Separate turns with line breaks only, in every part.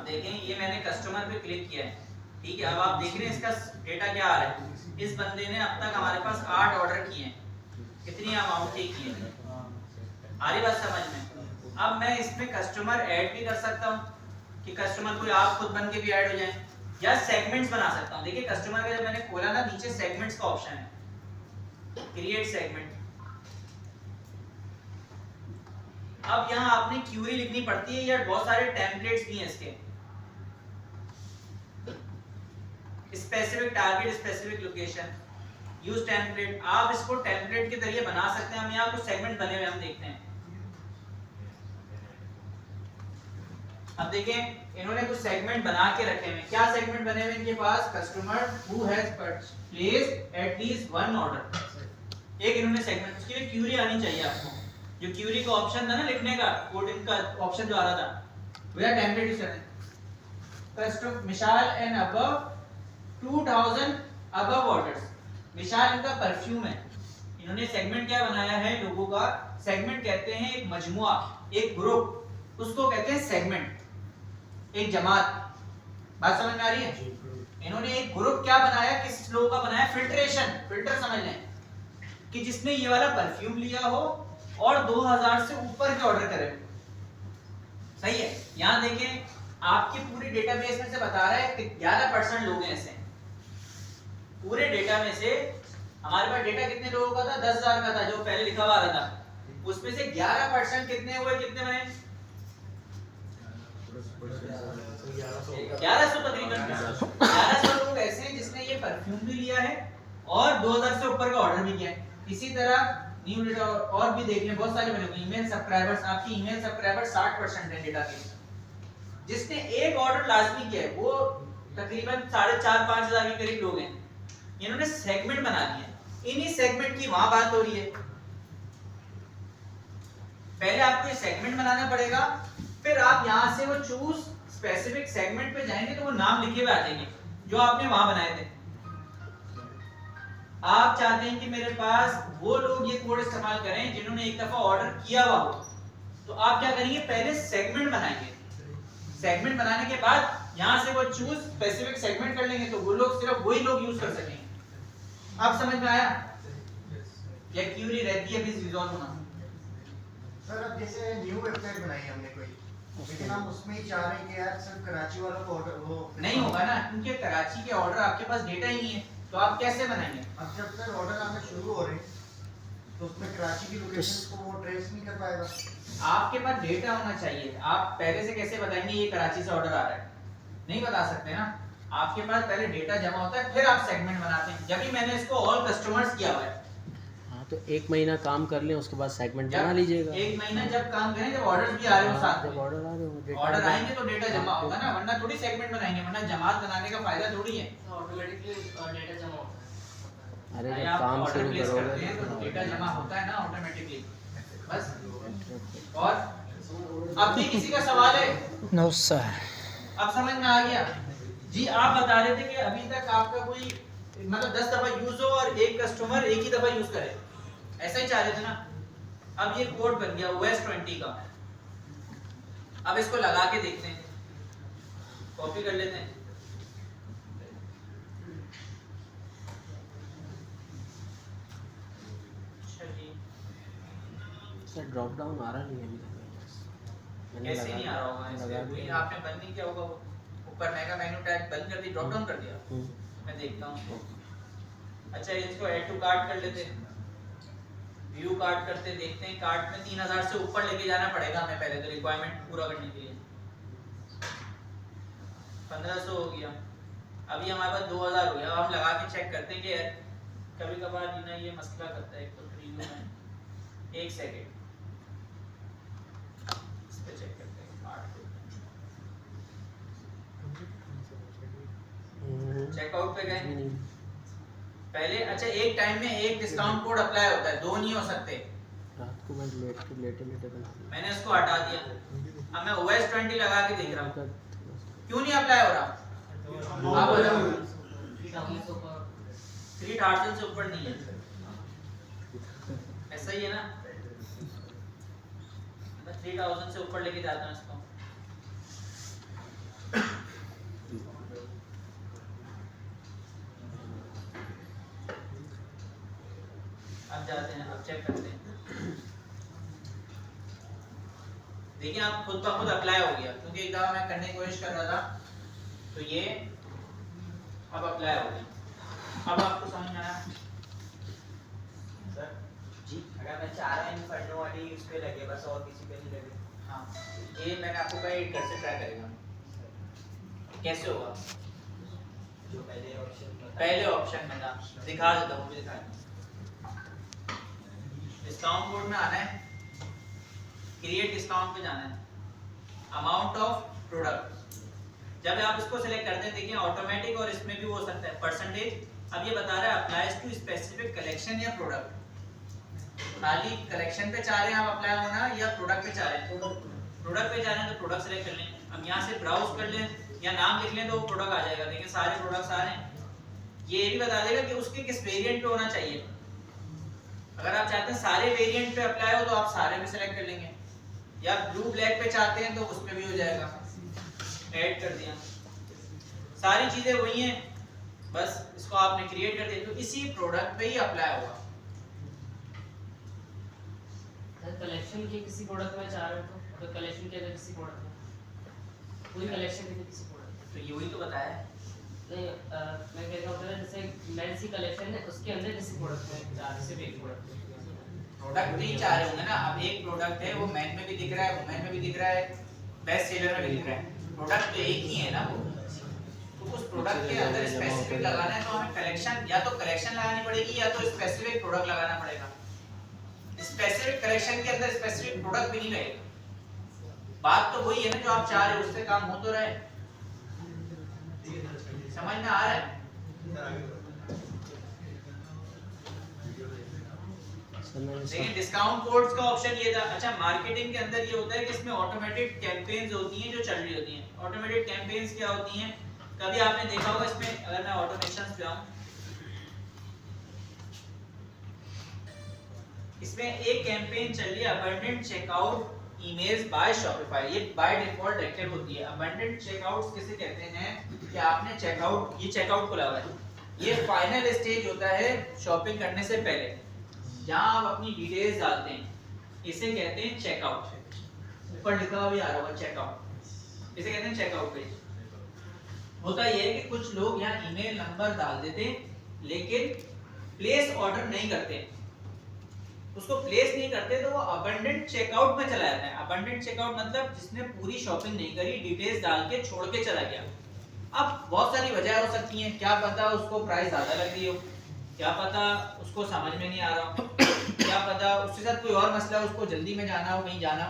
अब देखें ये मैंने कस्टमर पे क्लिक किया है, ठीक है। अब आप देख रहे हैं इसका डेटा क्या आ रहा है। इस बंदे ने अब तक हमारे पास 8 ऑर्डर किए हैं, कितनी अमाउंट के किए हैं, आ रही बात समझ में। अब मैं इसमें कस्टमर ऐड भी कर सकता हूँ कि कस्टमर कोई आप खुद बन के भी ऐड हो जाए, या सेगमेंट्स बना सकता हूँ। देखिए कस्टमर का जब मैंने खोला ना, नीचे सेगमेंट्स का ऑप्शन है, क्रिएट सेगमेंट। अब यहाँ आपने क्यूरी लिखनी पड़ती है, या बहुत सारे टेम्पलेट्स भी हैं इसके, specific target, specific location, use template. आप इसको टेम्पलेट के जरिए बना सकते हैं। हम यहाँ कुछ सेगमेंट बने हुए हम देखते हैं। अब देखें इन्होंने कुछ सेगमेंट बना के रखे हैं। क्या सेगमेंट बने हुए इनके पास? Customer who has placed at least one order, एक इन्होंने सेगमेंट। उसके लिए क्यूरी आनी चाहिए आपको। जो क्यूरी का ऑप्शन था ना लिखने का, कोडिंग का ऑप्शन जो आ रहा था, वो या टेम्पलेट यूज करना है। कस्टमर मिसाल एंड अबव 2000 अबव ऑर्डर्स। मिसाल इनका परफ्यूम है, इन्होंने सेगमेंट क्या बनाया है लोगों का? सेगमेंट कहते हैं एक मजमुआ, एक ग्रुप, उसको कहते हैं सेगमेंट, एक जमात। बात समझ में आ रही है? इन्होंने एक ग्रुप क्या बनाया, किस लोगों का बनाया? फिल्ट्रेशन, फिल्टर समझ लें, कि जिसने ये वाला परफ्यूम लिया हो और 2000 से ऊपर के ऑर्डर करे। सही है। यहां देखें आपके पूरे डेटाबेस में से बता रहा है कि 11% लोग हैं ऐसे। पूरे डेटा में से हमारे पास डेटा कितने लोगों का था? 10,000 का था, जो पहले लिखा हुआ आ रहा था। उसमें से 11% कितने हुए? कितने बने? 1100 तकरीबन। 1100 लोग ऐसे हैं जिसने ये परफ्यूम भी लिया है और 2000 से ऊपर का ऑर्डर भी किया है। इसी तरह न्यू डेटा और भी देख लें, बहुत सारे बने। ईमेल सब्सक्राइबर्स, आपकी ईमेल सब्सक्राइबर 60% है डेटा के। जिसने एक ऑर्डर लाजमी किया है वो तकरीबन 4,500-5,000 के करीब लोग हैं। इन्होंने सेगमेंट बना दिए, इन्हीं सेगमेंट की वहां बात हो रही है। पहले आपको ये सेगमेंट बनाना पड़ेगा, फिर आप यहां से वो चूज स्पेसिफिक सेगमेंट पे जाएंगे तो वो नाम लिखे हुए आ जाएंगे जो आपने वहां बनाए थे। आप चाहते हैं कि मेरे पास वो लोग ये कोड इस्तेमाल करें जिन्होंने एक दफा ऑर्डर किया हुआ हो, तो आप क्या करेंगे? पहले सेगमेंट बनाएंगे। सेगमेंट बनाने के बाद यहां से वो चूज स्पेसिफिक सेगमेंट कर लेंगे, तो वो लोग सिर्फ वही लोग यूज कर सकेंगे। आप समझ में आया? या क्यूरी रहती है भी रिजॉल्व होना।
सर अब जैसे न्यू वेबसाइट बनाई हमने कोई, लेकिन हम उसमें ही चाह रहे हैं कि यार सिर्फ कराची वालों को ऑर्डर वो
नहीं होगा ना, क्योंकि कराची के ऑर्डर आपके पास डेटा ही नहीं है, तो आप कैसे बनाएंगे?
अब जब सर ऑर्डर आना शुरू हो रहे हैं तो उसमें कराची की लोकेशन को वो ट्रेस नहीं कर पाएगा।
आपके पास डेटा होना चाहिए। आप पहले से कैसे बताएंगे ये कराची से ऑर्डर आ रहा है? नहीं बता सकते ना। आपके पास पहले डेटा जमा होता है, फिर आप सेगमेंट बनाते हैं। जब भी मैंने इसको ऑल कस्टमर्स किया हुआ है,
तो एक महीना काम कर लें, उसके बाद सेगमेंट बना लीजिएगा।
एक महीना जब काम करें, जब ऑर्डर्स भी आ रहे हो साथ में,
ऑर्डर आ रहे होंगे,
ऑर्डर आएंगे तो डेटा जमा होगा ना, वरना थोड़ी सेगमेंट बनाएंगे, वरना जमात बनाने का फायदा थोड़ी है।
ऑटोमेटिकली डेटा जमा होता है।
अरे
अरे
जब
आप
काम
ऑर्डर
शुरू
प्लेस
करोगे
करते हैं तो डेटा जमा होता है ना ऑटोमेटिकली, बस। और अब भी किसी का सवाल है?
No sir.
अब समझ में आ गया जी। आप बता रहे थे कि अभी तक आपका कोई मतलब 10 दफा यूज हो और एक कस्टमर एक ही दफा यूज करे, ऐसा ही चाह रहे थे ना। अब ये कोड बन गया OS 20 का। अब इसको लगा के देखते हैं, कॉपी कर लेते हैं।
सर ड्रॉप डाउन आ रहा नहीं है अभी तक।
कैसे नहीं आ रहा होगा? इसलिए आपने बंद नहीं किया होगा, वो ऊपर मेगा मेनू टैग बंद कर दी, ड्रॉप डाउन कर दिया। मैं देखता हूँ। अच्छा इसको ऐड टू कार्ट कर लेते हैं, व्यू कार्ट करते देखते हैं। कार्ट में 3000 से ऊपर लेके जाना पड़ेगा हमें पहले तो, रिक्वायरमेंट पूरा करने के लिए। 1500 हो गया, अभी हमारे पास 2000 हो गया। अब हम लगा के चेक करते हैं कि कभी कभार ना ये मसला करता है। तो प्रीव्यू में 1 सेकंड इस पे चेक करते हैं। चेकआउट पे गए पहले। अच्छा एक टाइम में एक डिस्काउंट कोड अप्लाई होता है, 2 नहीं हो सकते।
रात को मैं लेटे बना दिया।
मैंने उसको हटा दिया। अब मैं OS 20 लगा के देख रहा हूँ, क्यों नहीं अप्लाई हो रहा? आप बोलो 3000 से ऊपर नहीं है, ऐसा ही है ना। मैं 3000 से ऊपर लेके जाता हूँ इसको। अब जाते हैं, अब चेक करते हैं। देखिए आप खुद ब खुद अप्लाई हो गया, क्योंकि एक दफा मैं करने की कोशिश कर रहा था, तो ये अब अप्लाई हो गया। अब आपको समझ में आया?
सर जी, अगर मैं चाह रहा हूँ पढ़ने वाली उस पे लगे बस और किसी पे नहीं लगे।
हाँ, ये मैंने आपको कहा ये कैसे ट्राई करेगा, कैसे होगा?
जो
पहले ऑप्शन में था, दिखा देता हूँ, दिखा डिस्काउंट कोड में आना है, क्रिएट डिस्काउंट पे जाना है, अमाउंट ऑफ प्रोडक्ट। जब आप इसको सिलेक्ट करते हैं, देखिए ऑटोमेटिक और इसमें भी हो सकता है परसेंटेज। अब ये बता रहा है अप्लाइज टू स्पेसिफिक कलेक्शन या प्रोडक्ट। खाली कलेक्शन पे चाह रहे हैं आप अप्लाई होना या प्रोडक्ट पे चाह रहे हैं? प्रोडक्ट पे चाह रहे हैं तो प्रोडक्ट सेलेक्ट कर लें। अब यहाँ से ब्राउज कर लें या नाम लिख लें तो वो प्रोडक्ट आ जाएगा। देखिए सारे प्रोडक्ट्स आ रहे हैं। ये भी बता देगा कि उसके किस वेरिएंट पे होना चाहिए। अगर आप चाहते हैं सारे वेरिएंट पे अप्लाई हो तो आप सारे में सेलेक्ट कर लेंगे, या ब्लू ब्लैक पे चाहते हैं तो उस पे भी हो जाएगा। ऐड कर दिया, सारी चीजें वही हैं, बस इसको आपने क्रिएट कर दिया तो इसी प्रोडक्ट पे ही अप्लाई होगा।
कलेक्शन के किसी प्रोडक्ट में चाह रहे हो तो कलेक्शन के अंदर किसी प्रोडक्ट में कोई कलेक्शन के किसी प्रोडक्ट
तो ये वही तो बताया है।
नहीं, मैं कह रहा हूँ जैसे मेंस की कलेक्शन है उसके अंदर किसी प्रोडक्ट में चाह रहे, सिर्फ एक
प्रोडक्ट नहीं चाह रहे होंगे ना। अब एक प्रोडक्ट है वो मैन में भी दिख रहा है, वुमेन में भी दिख रहा है, बेस्ट सेलर में भी दिख रहा है। प्रोडक्ट तो एक ही है ना वो, तो उस प्रोडक्ट के अंदर स्पेसिफिक लगाना है तो हमें कलेक्शन, या तो कलेक्शन लगानी पड़ेगी या तो स्पेसिफिक प्रोडक्ट लगाना पड़ेगा। स्पेसिफिक कलेक्शन के अंदर स्पेसिफिक प्रोडक्ट भी नहीं रहेगा। बात तो वही है ना, जो आप चाह रहे हो उससे काम हो तो रहे। समझ में आ रहा है? देखिए डिस्काउंट कोड्स का ऑप्शन ये था। अच्छा, मार्केटिंग के अंदर ये होता है कि इसमें ऑटोमेटेड कैंपेन्स होती हैं जो चल रही होती हैं। ऑटोमेटेड कैंपेन्स क्या होती हैं? कभी आपने देखा होगा इसमें, अगर मैं ऑटोमेशंस पे आऊं, इसमें एक कैंपेन चल रही है abandoned checkout emails by Shopify. ये बाय डिफॉल्ट एक्टिव होती है। अबंडेंट चेकआउट्स किसे कहते हैं कि आपने चेकआउट, ये चेकआउट को लगा है, ये फाइनल स्टेज होता है शॉपिंग करने से पहले, जहां आप अपनी डिटेल्स डालते हैं। इसे कहते हैं चेकआउट। ऊपर लिखा हुआ भी आ रहा होगा चेकआउट, इसे कहते हैं चेकआउट पेज। होता यह है कि कुछ लोग यहाँ ईमेल नंबर डाल देते हैं लेकिन प्लेस ऑर्डर नहीं करते। उसको प्लेस नहीं करते तो वो अबंडेंट चेकआउट में चला जाता है। अबंडेंट चेकआउट मतलब जिसने पूरी शॉपिंग नहीं करी, डिटेल्स डाल के छोड़ के चला गया। अब बहुत सारी वजह हो सकती हैं, क्या पता उसको प्राइस ज्यादा लग रही हो, क्या पता उसको समझ में नहीं आ रहा हो, क्या पता उसके साथ कोई और मसला, उसको जल्दी में जाना हो, कहीं जाना,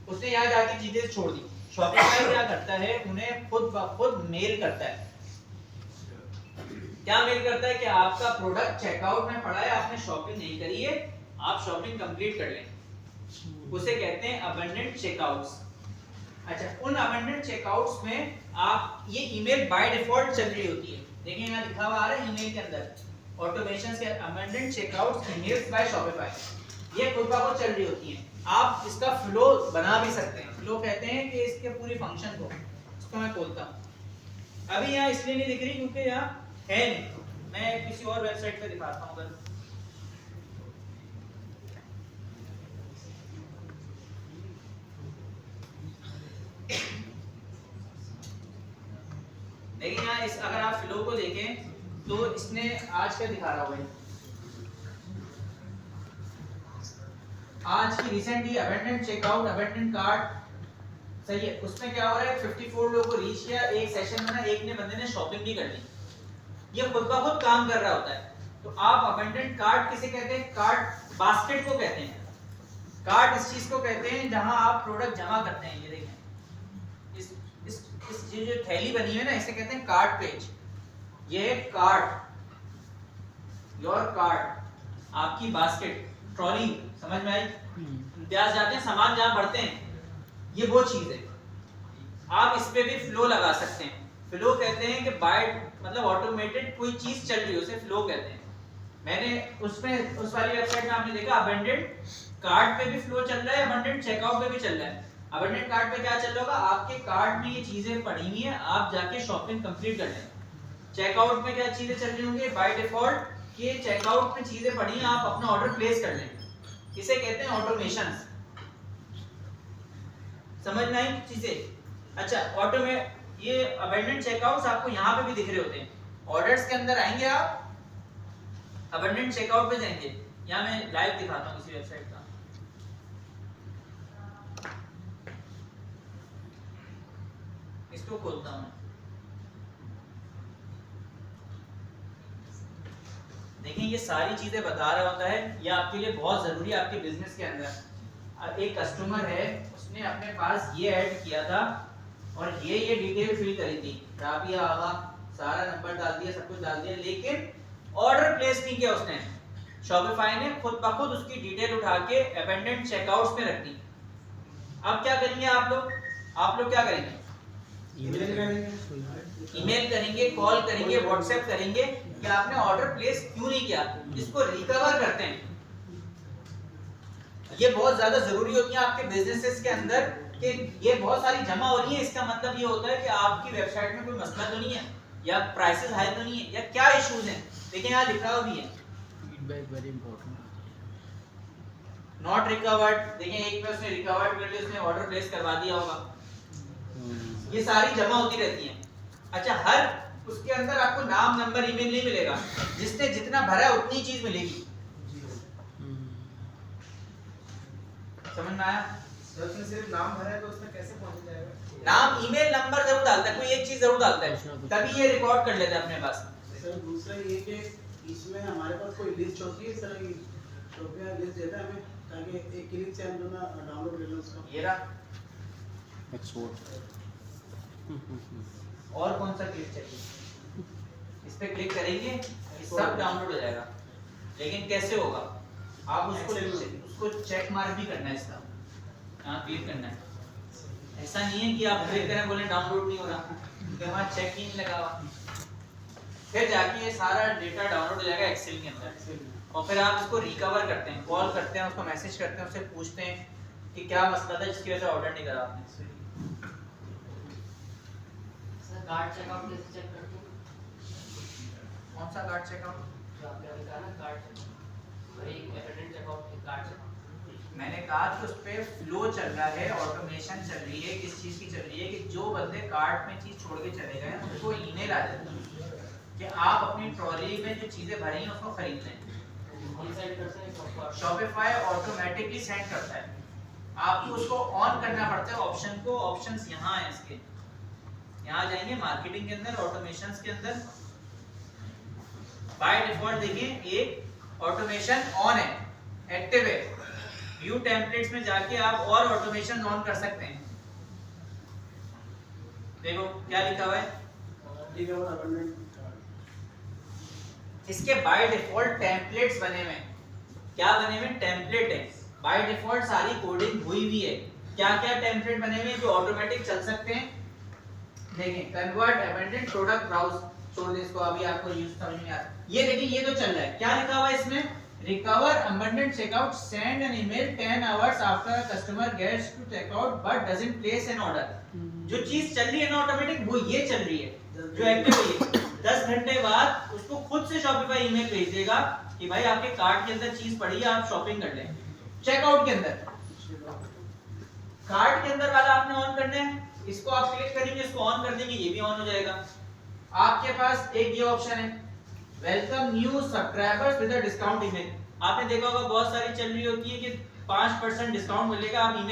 उसने यहाँ जाके चीजें छोड़ दी। शॉपिफाई क्या करता है, उन्हें खुद ब खुद मेल करता है। क्या मेल करता है कि आपका प्रोडक्ट चेकआउट में पड़ा है, आपने शॉपिंग नहीं करी है, आप शॉपिंग कंप्लीट कर लें। उसे कहते हैं अबंडेंट चेकआउट्स। अच्छा, उन अबंडेंट चेकआउट्स में आप, ये ईमेल बाय डिफॉल्ट चल रही होती है। देखिए यहाँ लिखा हुआ आ रहा है ईमेल के अंदर ऑटोमेशंस के abandoned checkouts emails by Shopify. ये खुद ब खुद चल रही होती है। आप इसका फ्लो बना भी सकते हैं। फ्लो कहते हैं कि इसके पूरी फंक्शन को, इसको मैं खोलता हूँ। अभी यहाँ इसलिए नहीं दिख रही क्योंकि यहाँ है नहीं, मैं किसी और वेबसाइट पे दिखाता हूँ। अगर लेकिन यहाँ इस, अगर आप फ्लो को देखें तो इसने आज क्या दिखा रहा है, आज की recently abandoned checkout, abandoned cart, सही है। उसमें क्या हो रहा है, 54 लोगों को रीच किया एक सेशन में ना, एक ने बंदे ने शॉपिंग भी कर ली। ये खुद ब खुद काम कर रहा होता है। तो आप अबंडेंट कार्ट किसे कहते हैं? कार्ट बास्केट को कहते हैं। कार्ट इस चीज को कहते हैं जहां आप प्रोडक्ट जमा करते हैं। ये देखें, इस जो थैली बनी है ना, इसे कहते हैं कार्ट पेज। ये है कार्ट, योर कार्ट, आपकी बास्केट, ट्रॉली, समझ में आई? इम्तियाज जाते हैं, सामान जहां भरते हैं, ये वो चीज है। आप इस पे भी फ्लो लगा सकते हैं। फ्लो कहते हैं कि बाय मतलब ऑटोमेटेड कोई चीज चल रही है, उसे फ्लो कहते हैं। मैंने उसमें उस वाली वेबसाइट में आपने देखा अबंडेंट कार्ट पे भी फ्लो चल रहा है, अबंडेंट चेकआउट पे भी चल रहा है। अबंडेंट कार्ट पे क्या चल रहा होगा, आपके कार्ट में ये चीजें पड़ी हुई हैं, आप जाके शॉपिंग कंप्लीट कर लें। चेकआउट में क्या चीजें चल रही होंगी, बाय डिफॉल्ट आपके चेकआउट में चीजें पड़ी हैं, आप अपना ऑर्डर प्लेस कर लें, इसे कहते हैं ऑटोमेशन। समझ में आई चीजें? अच्छा, ऑटोमेट ये अबंडेंट चेकआउट्स आपको यहाँ पे भी दिख रहे होते हैं। ऑर्डर्स के अंदर आएंगे आप, अबंडेंट चेकआउट पे जाएंगे, यहाँ मैं लाइव दिखाता हूँ किसी वेबसाइट का। इसको खोलता हूँ, देखिए ये सारी चीजें बता रहा होता है, ये आपके लिए बहुत जरूरी है आपके बिजनेस के अंदर। एक कस्टमर है, उसने अपने पास ये ऐड किया था और ये डिटेल फिल करी थी, राबिया आगा, सारा नंबर डाल दिया, सब कुछ डाल दिया, लेकिन ऑर्डर प्लेस नहीं किया उसने। शॉपिफाई ने खुद ब खुद उसकी डिटेल उठा के अबंडेंट चेकआउट्स में रख दी। अब क्या करेंगे आप लोग क्या करेंगे? ईमेल करेंगे, कॉल करेंगे, व्हाट्सएप करेंगे कि आपने ऑर्डर प्लेस क्यों नहीं किया, इसको रिकवर करते हैं। ये बहुत ज्यादा जरूरी होती है आपके बिजनेसेस के अंदर कि ये बहुत सारी जमा हो रही है, इसका मतलब ये होता है कि आपकी वेबसाइट में कोई मसला तो नहीं है, या प्राइसेस हाई तो नहीं है, या क्या इश्यूज हैं। देखिए यहाँ लिखा हुआ भी है
feedback very important.
Not recovered, देखिए एक पे उसने रिकवर्ड कर लिया, उसने ऑर्डर प्लेस करवा दिया होगा। ये सारी जमा होती रहती हैं। अच्छा, हर उसके अंदर आपको नाम, नंबर, ईमेल नहीं मिलेगा, जिसने जितना भरा है उतनी चीज मिलेगी। समझ में आया?
जब उसने सिर्फ नाम भरा है तो उसमें कैसे पहुंच जाएगा?
नाम, ईमेल, नंबर जरूर डालता है, कोई एक चीज जरूर डालता है, तभी ये रिकॉर्ड कर लेता है अपने पास।
सर दूसरा ये कि इसमें हमारे पास कोई लिस्ट होती है सर, शॉपिफाई लिस्ट देता है हमें ताकि एक क्लिक से हम जो ना डाउनलोड कर लें उसको।
ये रहा,
एक्सपोर्ट।
और कौन सा क्लिक चाहिए? इस पे क्लिक करेंगे, ये सब डाउनलोड हो जाएगा। लेकिन कैसे होगा? आप उसको चेक मार्क भी करना है, इसका यहाँ क्लिक करना है। ऐसा नहीं है कि आप क्लिक करें बोले डाउनलोड नहीं हो रहा, क्योंकि वहाँ चेक ही नहीं लगा हुआ। फिर जाके ये सारा डेटा डाउनलोड हो जाएगा एक्सेल के अंदर, और फिर आप इसको रिकवर करते हैं, कॉल करते हैं, उसको मैसेज करते हैं, उससे पूछते हैं कि क्या मसला था जिसकी वजह से ऑर्डर नहीं करा आपने।
सर कार्ड चेकआउट कैसे चेक करते हैं?
कौन सा कार्ड चेकआउट?
जो आपने अभी कहा ना कार्ड चेकआउट, वही अबंडेंट चेकआउट के कार्ड चेकआउट।
मैंने कहा कि उस पे फ्लो चल रहा है, ऑटोमेशन चल रही है, किस चीज की चल रही है कि जो बंदे कार्ट में चीज छोड़ के चले गए उनको ईमेल आ जाती है कि आप अपनी ट्रॉली में जो चीजें भरी हैं उसको खरीद लें।
हम सेंड करते हैं
शॉपिफाई ऑटोमेटिकली सेंड करता है, आपको उसको ऑन करना पड़ता है ऑप्शन को। ऑप्शंस यहाँ हैं इसके, यहाँ जाएंगे मार्केटिंग के अंदर, ऑटोमेशंस के अंदर। बाय डिफॉल्ट देखिए एक ऑटोमेशन ऑन है, एक्टिव है। व्यू टेम्पलेट्स में जाके आप और ऑटोमेशन ऑन कर सकते हैं। देखो क्या लिखा हुआ है,
ठीक है वो अबंडेंट
इसके बाय डिफॉल्ट टेम्पलेट्स बने हुए हैं। क्या बने हुए? टेम्पलेट है, बाय डिफॉल्ट सारी कोडिंग हुई हुई है। क्या क्या टेम्पलेट बने हुए हैं जो ऑटोमेटिक चल सकते हैं? देखिए कन्वर्ट अबंडेंट प्रोडक्ट ब्राउज, छोड़ दे इसको, अभी आपको यूज समझ में आ रहा है। ये देखिए ये तो चल रहा है, क्या लिखा हुआ है इसमें? Recover abandoned checkout, send an email 10 hours after a customer gets to checkout but doesn't place an order. जो चीज चल रही है ना ऑटोमेटिक, वो ये चल रही है जो एक्टिव है। 10 घंटे बाद उसको खुद से शॉपिफाई ईमेल भेज देगा कि भाई आपके कार्ट के अंदर चीज पड़ी है, आप शॉपिंग कर लें। चेकआउट के अंदर, कार्ट के अंदर वाला आपने ऑन करना है, इसको आप क्लिक करेंगे, इसको ऑन कर देंगे, ये भी ऑन हो जाएगा। आपके पास एक ये ऑप्शन है, welcome new subscribers with a discount email. आपने देखा होगा बहुत सारी चल रही होती है कि 5% डिस्काउंट मिलेगा, आप ईमेल